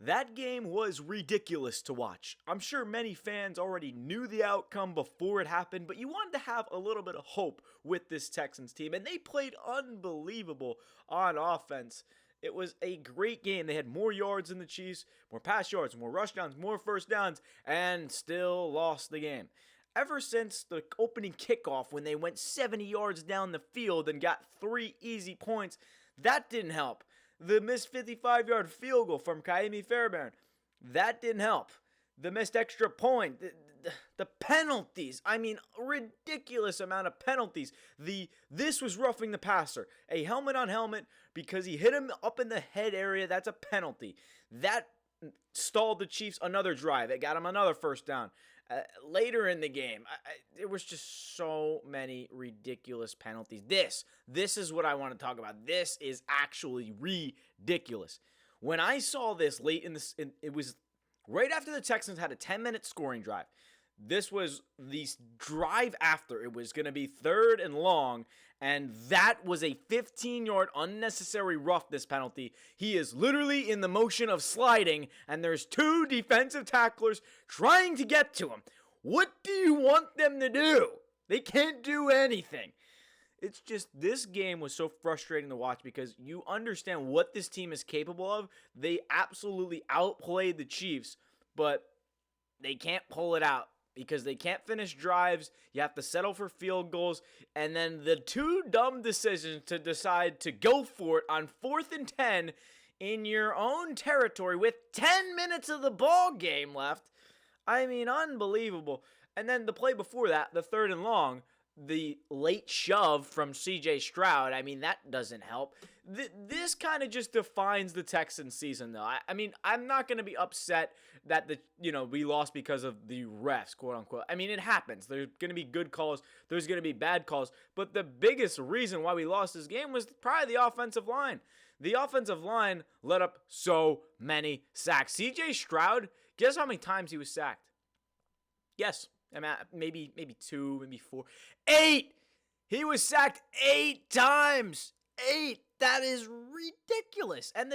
That game was ridiculous to watch. I'm sure many fans already knew the outcome before it happened, but you wanted to have a little bit of hope with this Texans team, and they played unbelievable on offense. It was a great game. They had more yards than the Chiefs, more pass yards, more rush downs, more first downs, and still lost the game. Ever since the opening kickoff when they went 70 yards down the field and got 3 easy points, that didn't help. The missed 55-yard field goal from Kaimi Fairbairn, that didn't help. The missed extra point, the penalties, ridiculous amount of penalties. This was roughing the passer. A helmet on helmet because he hit him up in the head area, that's a penalty. That stalled the Chiefs another drive. It got him another first down. Later in the game, there was just so many ridiculous penalties. This is what I want to talk about. This is actually ridiculous. When I saw this late it was right after the Texans had a 10-minute scoring drive. This was the drive after. It was going to be 3rd and long, and that was a 15-yard unnecessary roughness penalty. He is literally in the motion of sliding, and there's 2 defensive tacklers trying to get to him. What do you want them to do? They can't do anything. It's just, this game was so frustrating to watch because you understand what this team is capable of. They absolutely outplayed the Chiefs, but they can't pull it out because they can't finish drives. You have to settle for field goals. And then the 2 dumb decisions to decide to go for it on 4th and 10 in your own territory with 10 minutes of the ball game left. Unbelievable. And then the play before that, the 3rd and long, the late shove from C.J. Stroud, that doesn't help. This kind of just defines the Texans season, though. I'm not going to be upset that we lost because of the refs, quote unquote. It happens. There's going to be good calls. There's going to be bad calls. But the biggest reason why we lost this game was probably the offensive line. The offensive line let up so many sacks. C.J. Stroud, guess how many times he was sacked? Yes. Maybe 2, maybe 4. 8! He was sacked 8 times! 8! That is ridiculous. And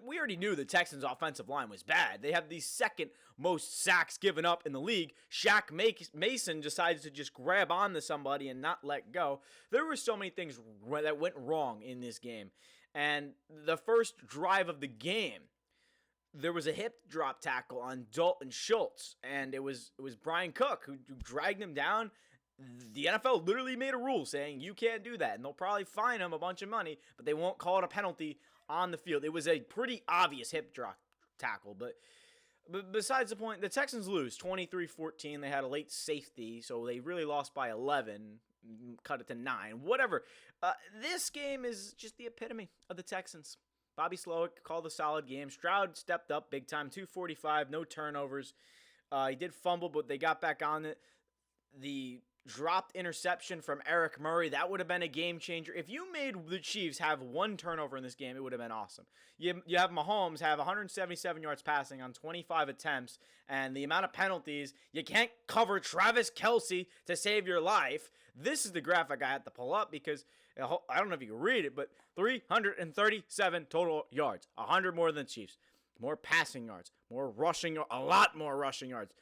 we already knew the Texans' offensive line was bad. They have the 2nd most sacks given up in the league. Shaq Mason decided to just grab onto somebody and not let go. There were so many things that went wrong in this game. And the first drive of the game, there was a hip drop tackle on Dalton Schultz, and it was Brian Cook who dragged him down. The NFL literally made a rule saying you can't do that, and they'll probably fine him a bunch of money, but they won't call it a penalty on the field. It was a pretty obvious hip drop tackle, but besides the point, the Texans lose 23-14. They had a late safety, so they really lost by 11, cut it to 9, whatever. This game is just the epitome of the Texans. Bobby Slowick called a solid game. Stroud stepped up big time, 245, no turnovers. He did fumble, but they got back on it. The dropped interception from Eric Murray, that would have been a game changer. If you made the Chiefs have 1 turnover in this game, it would have been awesome. You have Mahomes have 177 yards passing on 25 attempts, and the amount of penalties, you can't cover Travis Kelce to save your life. This is the graphic I had to pull up because I don't know if you can read it, but 337 total yards, 100 more than the Chiefs. More passing yards, more rushing, a lot more rushing yards.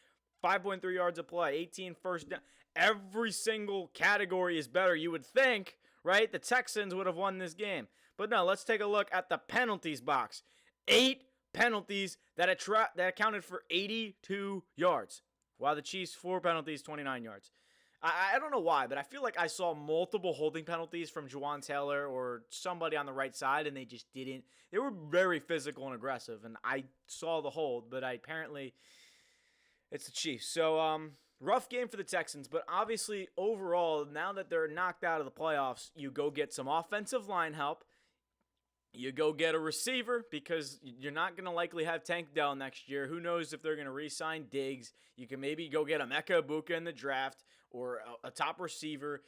5.3 yards a play, 18 first down. Every single category is better, you would think, right? The Texans would have won this game. But no, let's take a look at the penalties box. 8 penalties that accounted for 82 yards, while the Chiefs 4 penalties, 29 yards. I don't know why, but I feel like I saw multiple holding penalties from Juwan Taylor or somebody on the right side, and they just didn't. They were very physical and aggressive, and I saw the hold, but apparently it's the Chiefs. So, rough game for the Texans, but obviously, overall, now that they're knocked out of the playoffs, you go get some offensive line help. You go get a receiver because you're not going to likely have Tank Dell next year. Who knows if they're going to re-sign Diggs. You can maybe go get a Emeka Egbuka in the draft or a top receiver.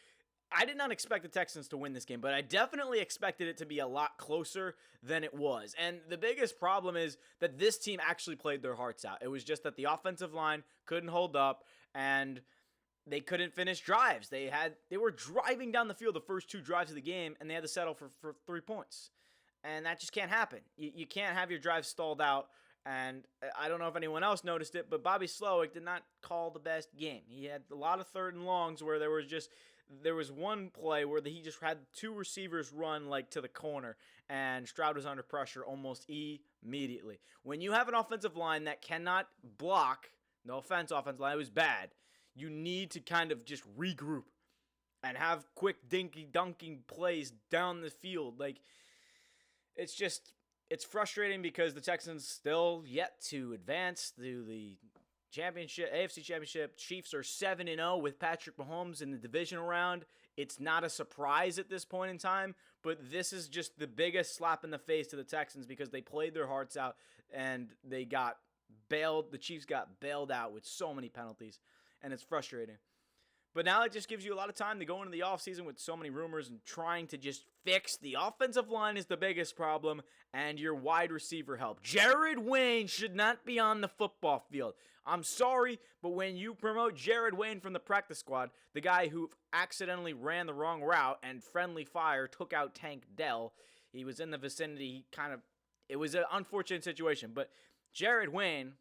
I did not expect the Texans to win this game, but I definitely expected it to be a lot closer than it was. And the biggest problem is that this team actually played their hearts out. It was just that the offensive line couldn't hold up, and they couldn't finish drives. They were driving down the field the first 2 drives of the game, and they had to settle for 3 points. And that just can't happen. You can't have your drive stalled out And I don't know if anyone else noticed it, but Bobby Slowick did not call the best game. He had a lot of third and longs where there was one play where he just had two receivers run like to the corner, and Stroud was under pressure almost immediately. When you have an offensive line that cannot block, no offense, offensive line, it was bad. You need to kind of just regroup and have quick dinky dunking plays down the field. Like, it's frustrating because the Texans still yet to advance to the championship, AFC Championship. Chiefs are 7-0 with Patrick Mahomes in the divisional round. It's not a surprise at this point in time, but this is just the biggest slap in the face to the Texans because they played their hearts out and they got bailed. The Chiefs got bailed out with so many penalties, and it's frustrating. But now it just gives you a lot of time to go into the offseason with so many rumors and trying to just fix the offensive line is the biggest problem and your wide receiver help. Jared Wayne should not be on the football field. I'm sorry, but when you promote Jared Wayne from the practice squad, the guy who accidentally ran the wrong route and friendly fire took out Tank Dell, he was in the vicinity, it was an unfortunate situation, but Jared Wayne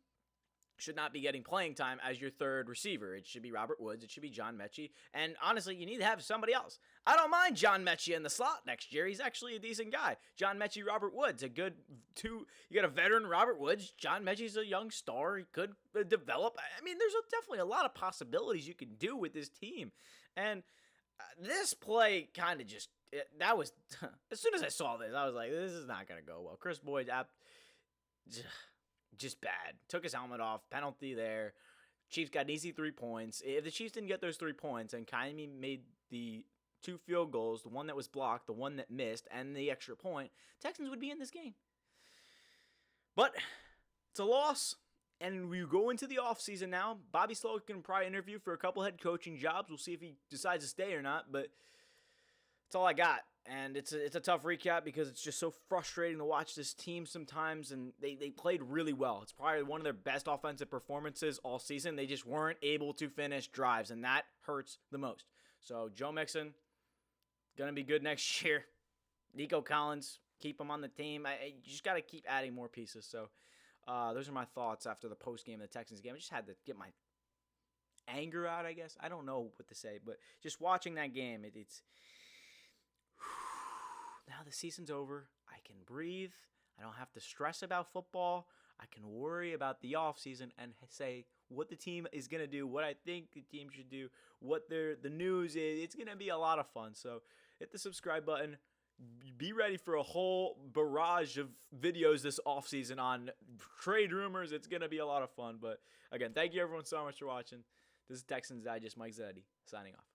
should not be getting playing time as your third receiver. It should be Robert Woods. It should be John Mechie. And honestly, you need to have somebody else. I don't mind John Mechie in the slot next year. He's actually a decent guy. John Mechie, Robert Woods, a good two. You got a veteran Robert Woods. John Mechie's a young star. He could develop. I mean, there's definitely a lot of possibilities you can do with this team. And this play kind of that was, as soon as I saw this, I was like, this is not going to go well. Chris Boyd, just bad. Took his helmet off. Penalty there. Chiefs got an easy 3 points. If the Chiefs didn't get those 3 points and Kaimi made the 2 field goals, the one that was blocked, the one that missed, and the extra point, Texans would be in this game. But it's a loss, and we go into the offseason now. Bobby Slowick can probably interview for a couple head coaching jobs. We'll see if he decides to stay or not, but that's all I got. And it's a tough recap because it's just so frustrating to watch this team sometimes, and they played really well. It's probably one of their best offensive performances all season. They just weren't able to finish drives, and that hurts the most. So Joe Mixon, going to be good next year. Nico Collins, keep him on the team. You just got to keep adding more pieces. So those are my thoughts after the post-game of the Texans game. I just had to get my anger out, I guess. I don't know what to say, but just watching that game, it's... Now the season's over. I can breathe. I don't have to stress about football. I can worry about the offseason and say what the team is going to do, what I think the team should do, what the news is. It's going to be a lot of fun. So hit the subscribe button. Be ready for a whole barrage of videos this offseason on trade rumors. It's going to be a lot of fun. But again, thank you everyone so much for watching. This is Texans Digest, Mike Zanetti, signing off.